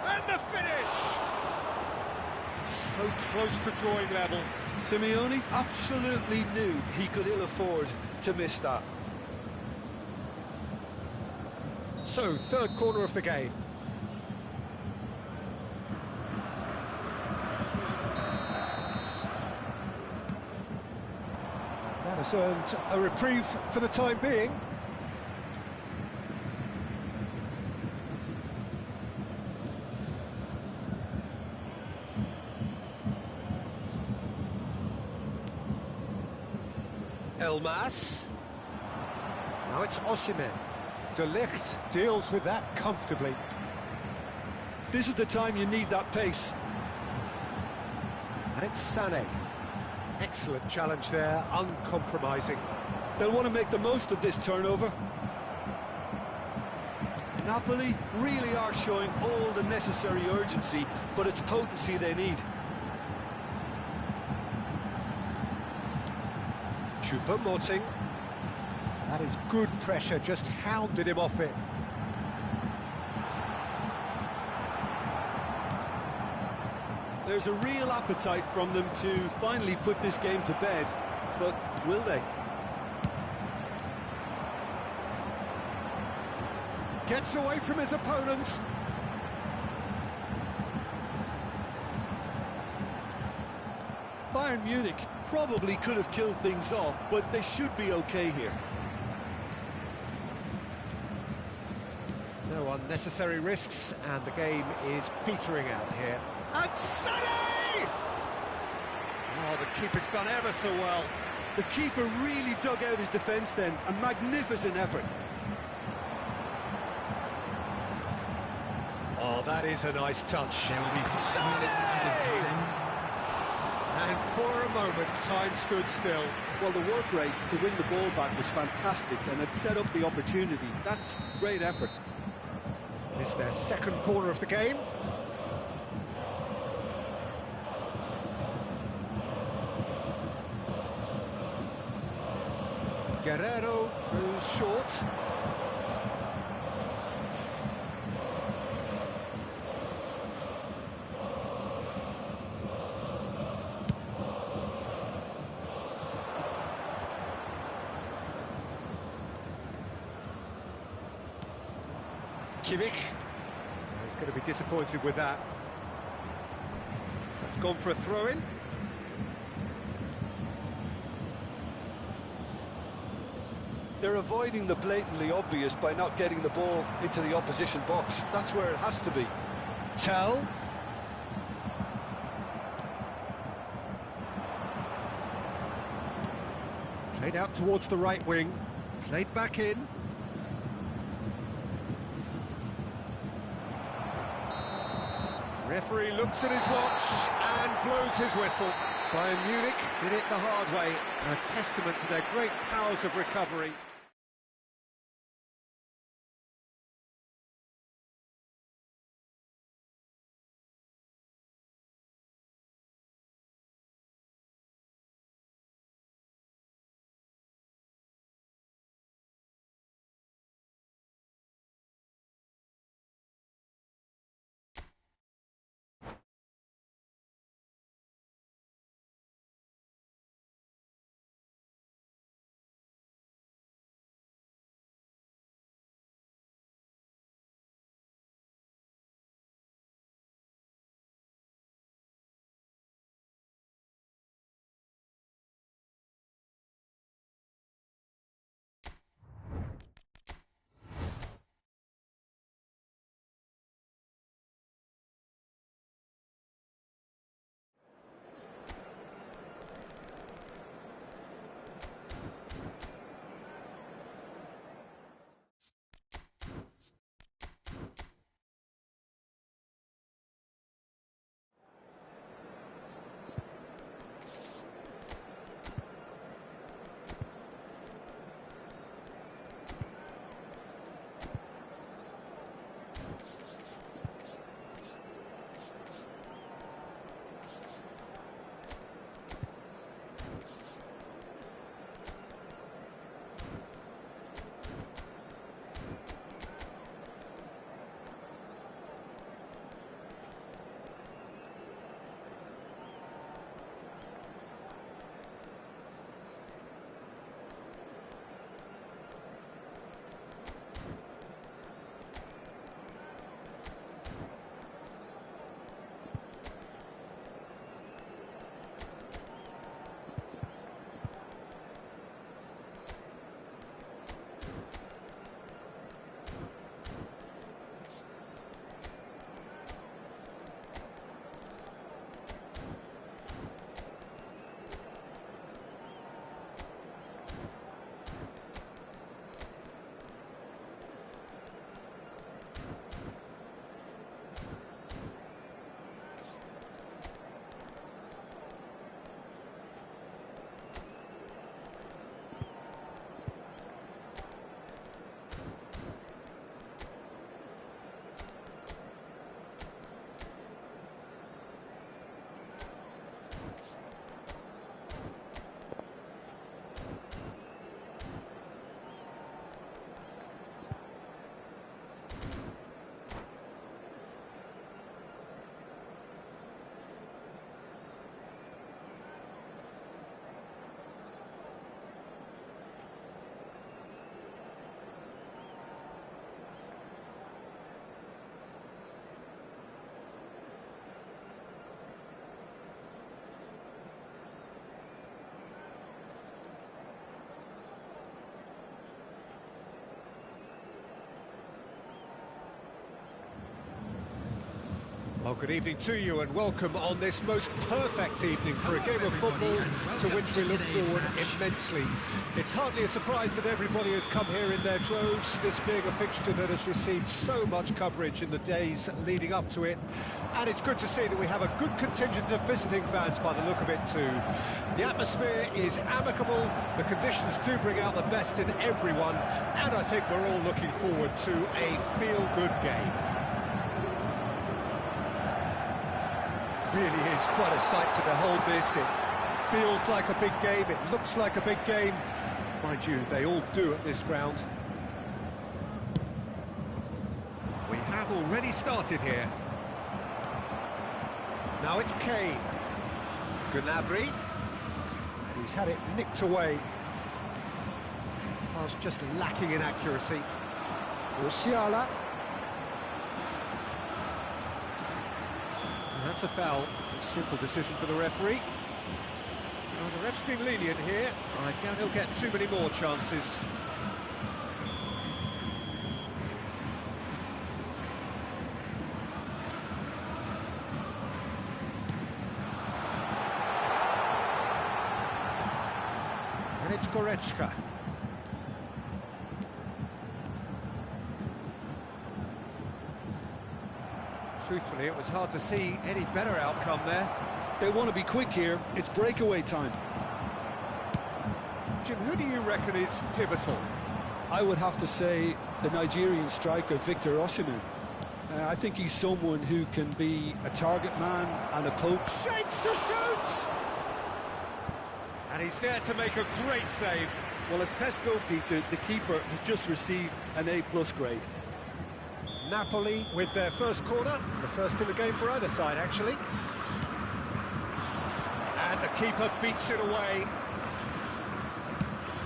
And the finish! So close to drawing level. Simeone absolutely knew he could ill afford to miss that. So, third corner of the game. That has earned a reprieve for the time being. Elmas. Now it's Osimhen. DeKhun deals with that comfortably. This is the time you need that pace. And it's Sané. Excellent challenge there, uncompromising. They'll want to make the most of this turnover. Napoli really are showing all the necessary urgency, but it's potency they need. Choupo-Moting. That is good pressure, just hounded him off it. There's a real appetite from them to finally put this game to bed, but will they? Gets away from his opponents. Bayern Munich probably could have killed things off, but they should be okay here. No unnecessary risks, and the game is petering out here. And Sané! Oh, the keeper's done ever so well. The keeper really dug out his defence then, a magnificent effort. Oh, that is a nice touch. There will be Sané! And for a moment, time stood still. Well, the work rate to win the ball back was fantastic, and it set up the opportunity. That's great effort. It's their second corner of the game. Guerrero goes short. Kimmich. going to be disappointed with that. That's gone for a throw-in. They're avoiding the blatantly obvious by not getting the ball into the opposition box. That's where it has to be. Tell. Played out towards the right wing. Played back in. Referee looks at his watch and blows his whistle. Bayern Munich did it the hard way. A testament to their great powers of recovery. Well, good evening to you and welcome on this most perfect evening for a game of football to which we look forward immensely. It's hardly a surprise that everybody has come here in their droves, this being a fixture that has received so much coverage in the days leading up to it. And it's good to see that we have a good contingent of visiting fans by the look of it too. The atmosphere is amicable, the conditions do bring out the best in everyone, and I think we're all looking forward to a feel-good game. Really is quite a sight to behold this. It feels like a big game, it looks like a big game. Mind you, they all do at this ground. We have already started here. Now it's Kane. Gnabry. And he's had it nicked away. Pass just lacking in accuracy. Musiala. That's a foul. Simple decision for the referee. Well, the ref's been lenient here. I doubt he'll get too many more chances. And it's Goretzka. Truthfully, it was hard to see any better outcome there. They want to be quick here. It's breakaway time. Jim, who do you reckon is pivotal? I would have to say the Nigerian striker, Victor Osimhen. I think he's someone who can be a target man and a poach. Shapes to shoot! And he's there to make a great save. Well, as Tesco, Peter, the keeper has just received an A+ grade. Napoli with their first corner, the first in the game for either side, actually. And the keeper beats it away.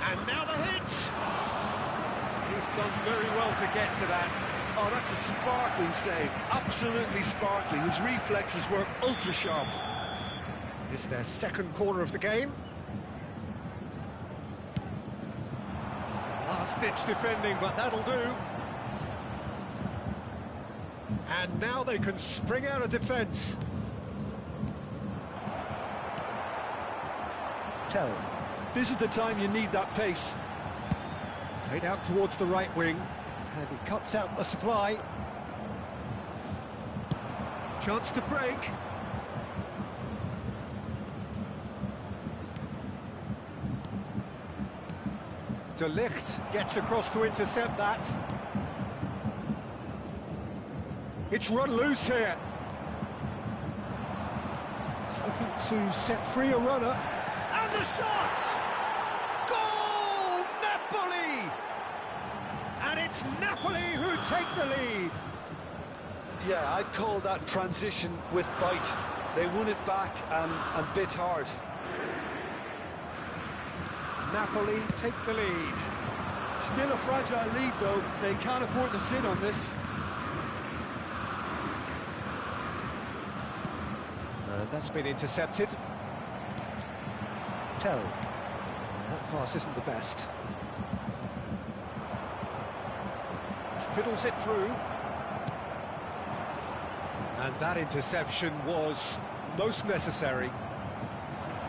And now the hit! He's done very well to get to that. Oh, that's a sparkling save. Absolutely sparkling. His reflexes were ultra-sharp. It's their second corner of the game. Last-ditch defending, but that'll do. And now they can spring out of defence. Tell. This is the time you need that pace. Played out towards the right wing, and he cuts out the supply. Chance to break. DeKhun gets across to intercept that. It's run loose here. He's looking to set free a runner. And the shot! Goal! Napoli! And it's Napoli who take the lead. Yeah, I'd call that transition with bite. They won it back and bit hard. Napoli take the lead. Still a fragile lead, though. They can't afford to sit on this. That's been intercepted. Tell. That pass isn't the best. Fiddles it through. And that interception was most necessary.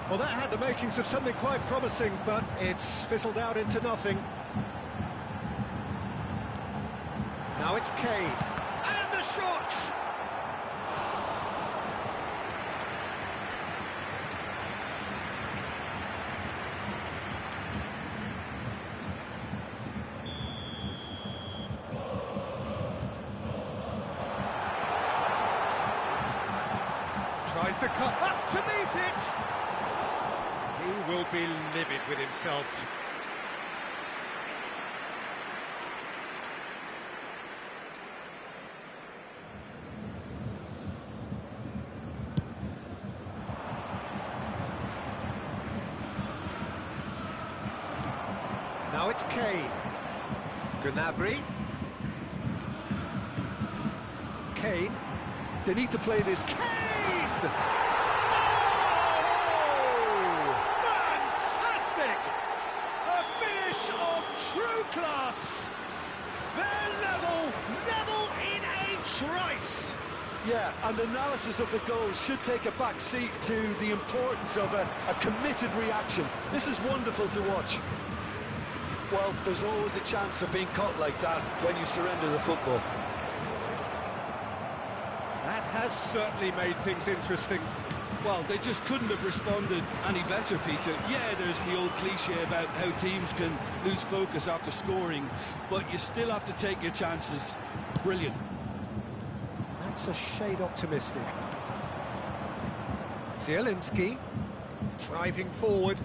Well, that had the makings of something quite promising, but it's fizzled out into nothing. Now it's Kane. And the shot! Tries to cut up to meet it. He will be livid with himself. Now it's Kane. Gnabry. Kane. They need to play this. Kane! Oh! Fantastic! A finish of true class! They're level in a trice! Yeah, and analysis of the goal should take a back seat to the importance of a committed reaction. This is wonderful to watch. Well, there's always a chance of being caught like that when you surrender the football. That has certainly made things interesting. Well, they just couldn't have responded any better, Peter. Yeah, there's the old cliche about how teams can lose focus after scoring, but you still have to take your chances. Brilliant. That's a shade optimistic. Zielinski driving forward.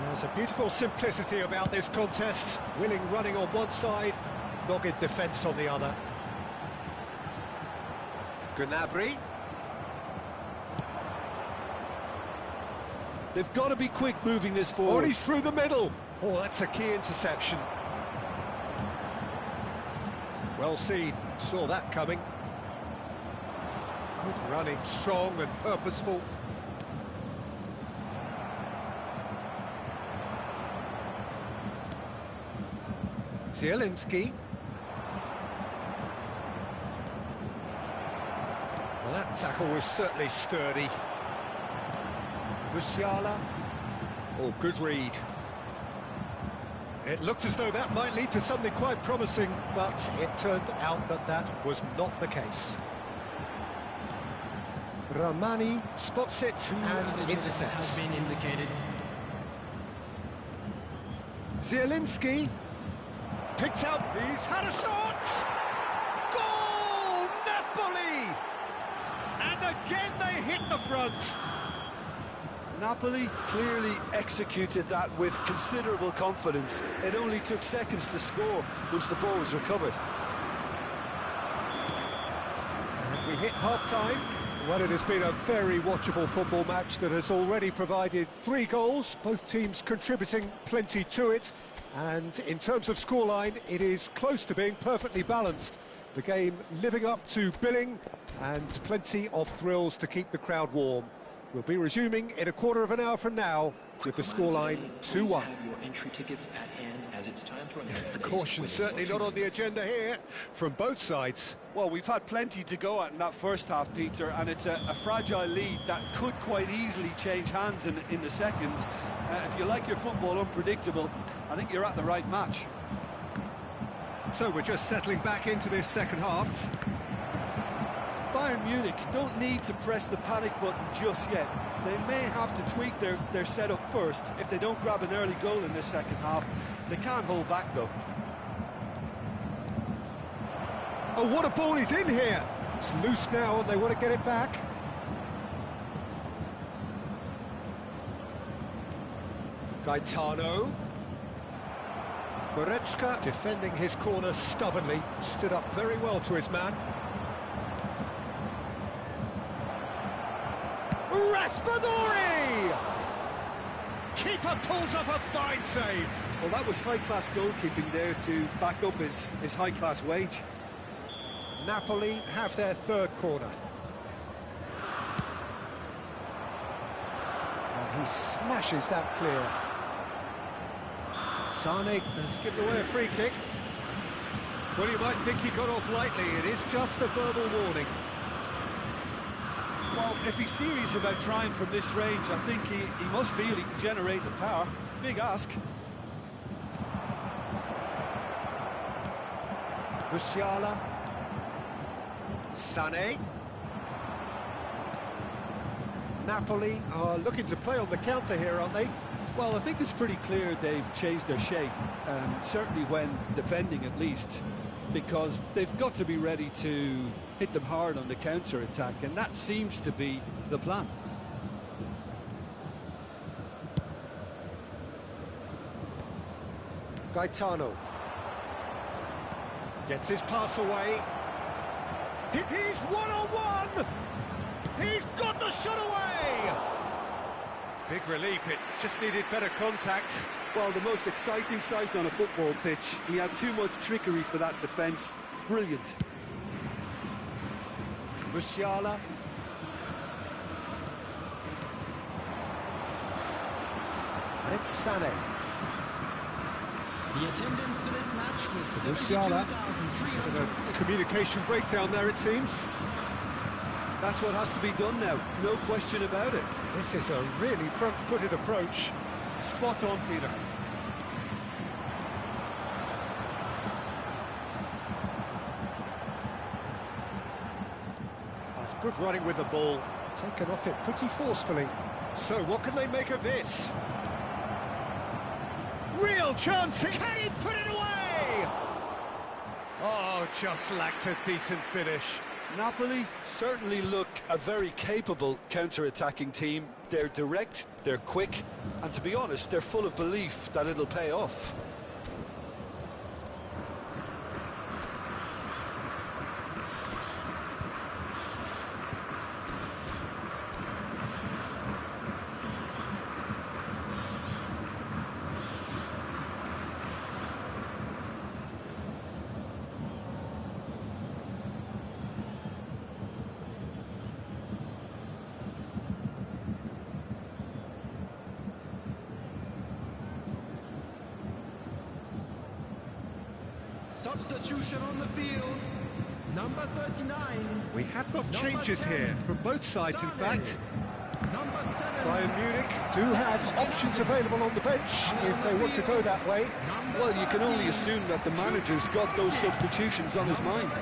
There's a beautiful simplicity about this contest. Willing running on one side, dogged defence on the other. Gnabry. They've got to be quick moving this forward. Oh, he's through the middle. Oh, that's a key interception. Well seen, saw that coming. Good running, strong and purposeful. Zielinski. Well, that tackle was certainly sturdy. Musiala. Oh, good read. It looked as though that might lead to something quite promising, but it turned out that that was not the case. Ramani spots it and intercepts. Has been indicated. Zielinski picked out. He's had a shot. Goal, Napoli! And again they hit the front. Napoli clearly executed that with considerable confidence. It only took seconds to score once the ball was recovered. And we hit half-time. Well, it has been a very watchable football match that has already provided 3 goals, both teams contributing plenty to it. And in terms of scoreline, it is close to being perfectly balanced. The game living up to billing and plenty of thrills to keep the crowd warm. We'll be resuming in a quarter of an hour from now with the scoreline 2-1. Caution certainly not on the agenda here from both sides. Well, we've had plenty to go at in that first half, Peter, and it's a fragile lead that could quite easily change hands in the second. If you like your football unpredictable, I think you're at the right match. So we're just settling back into this second half. Bayern Munich don't need to press the panic button just yet. They may have to tweak their setup first. If they don't grab an early goal in this second half, they can't hold back though. Oh, what a ball is in here! It's loose now and they want to get it back. Gaetano. Goretzka defending his corner stubbornly, stood up very well to his man. Raspadori! Keeper pulls up a fine save. Well, that was high-class goalkeeping there to back up his high-class wage. Napoli have their 3rd corner. And he smashes that clear. Sane has given away a free kick. Well, you might think he got off lightly. It is just a verbal warning. Well, if he's serious about trying from this range, I think he must feel he can generate the power. Big ask. Musiala. Sané. Napoli are looking to play on the counter here, aren't they? Well, I think it's pretty clear they've changed their shape, certainly when defending at least, because they've got to be ready to hit them hard on the counter-attack, and that seems to be the plan. Gaetano gets his pass away. He's one-on-one! He's got the shot away! Big relief, it just needed better contact. Well, the most exciting sight on a football pitch. He had too much trickery for that defence. Brilliant. Musiala. And it's Sané. The attendance for this match was Musiala. 72,306. Communication breakdown there, it seems. That's what has to be done now, no question about it. This is a really front-footed approach. Spot on, Peter. That's good running with the ball. Taken off it pretty forcefully. So what can they make of this? Real chance! Can he put it away? Oh, just lacked a decent finish. Napoli certainly look a very capable counter-attacking team. They're direct, they're quick, and to be honest, they're full of belief that it'll pay off. Substitution on the field. Number 39. We have got changes here from both sides, in fact. Number 7. Bayern Munich do have options available on the bench if they want to go that way. Well, you can only assume that the manager's got those substitutions on his mind.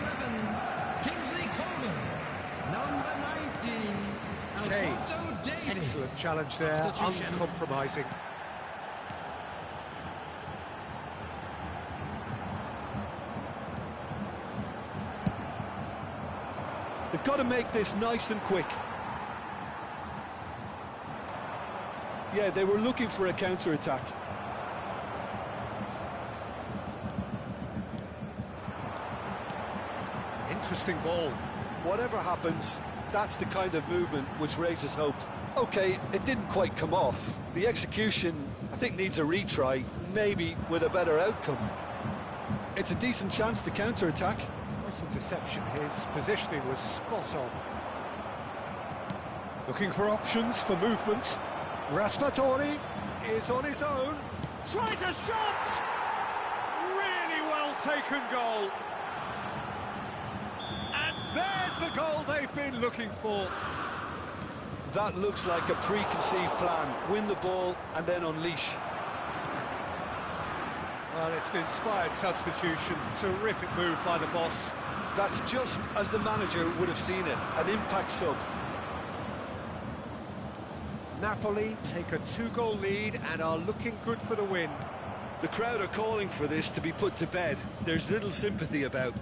Kane, excellent challenge there, uncompromising. They've got to make this nice and quick. Yeah, they were looking for a counter-attack. Interesting ball. Whatever happens, that's the kind of movement which raises hope. Okay, it didn't quite come off. The execution, I think, needs a retry, maybe with a better outcome. It's a decent chance to counter-attack. Nice interception. His positioning was spot on. Looking for options for movement. Raspadori is on his own. Tries a shot! Really well taken goal. And there's the goal they've been looking for. That looks like a preconceived plan. Win the ball and then unleash. Well, it's an inspired substitution. Terrific move by the boss. That's just as the manager would have seen it. An impact sub. Napoli take a 2-goal lead and are looking good for the win. The crowd are calling for this to be put to bed. There's little sympathy about.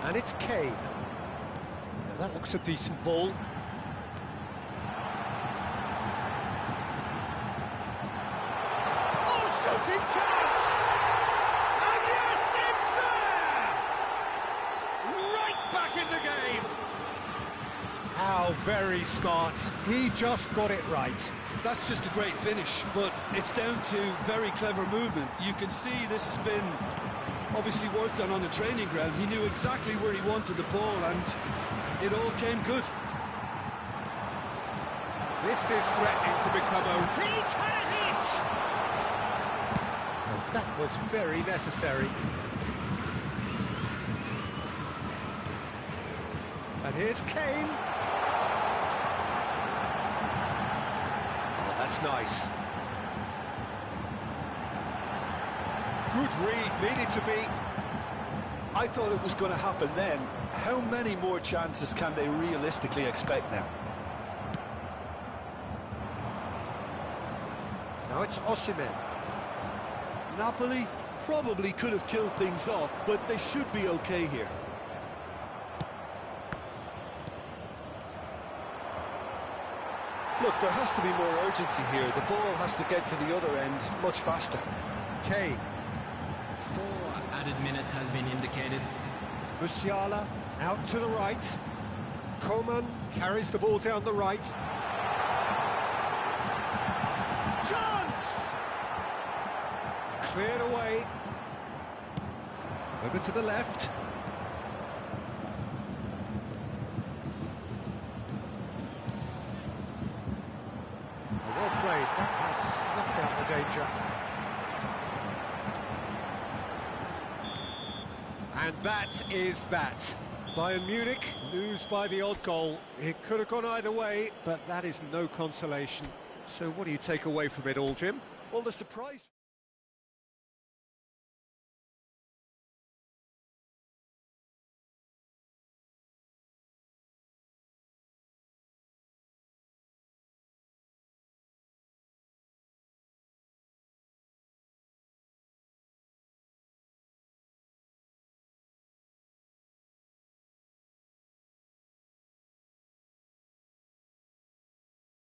And it's Kane. Now that looks a decent ball. Oh, shooting chance! And yes, it's there! Right back in the game! How very smart. He just got it right. That's just a great finish, but it's down to very clever movement. You can see this has been obviously worked on the training ground. He knew exactly where he wanted the ball, and it all came good. This is threatening to become a... He's had a hit! And that was very necessary. And here's Kane. Oh, that's nice. Good read, needed to be. I thought it was going to happen then. How many more chances can they realistically expect now? Now it's Osimhen. Napoli probably could have killed things off, but they should be okay here. Look, there has to be more urgency here. The ball has to get to the other end much faster. Kane. 4 added minutes has been indicated. Musiala out to the right. Coman carries the ball down the right. Chance! Cleared away. Over to the left. Well played. That has snuffed out the danger. And that is that. Bayern Munich lose by the odd goal. It could have gone either way, but that is no consolation. So what do you take away from it all, Jim? Well, the surprise...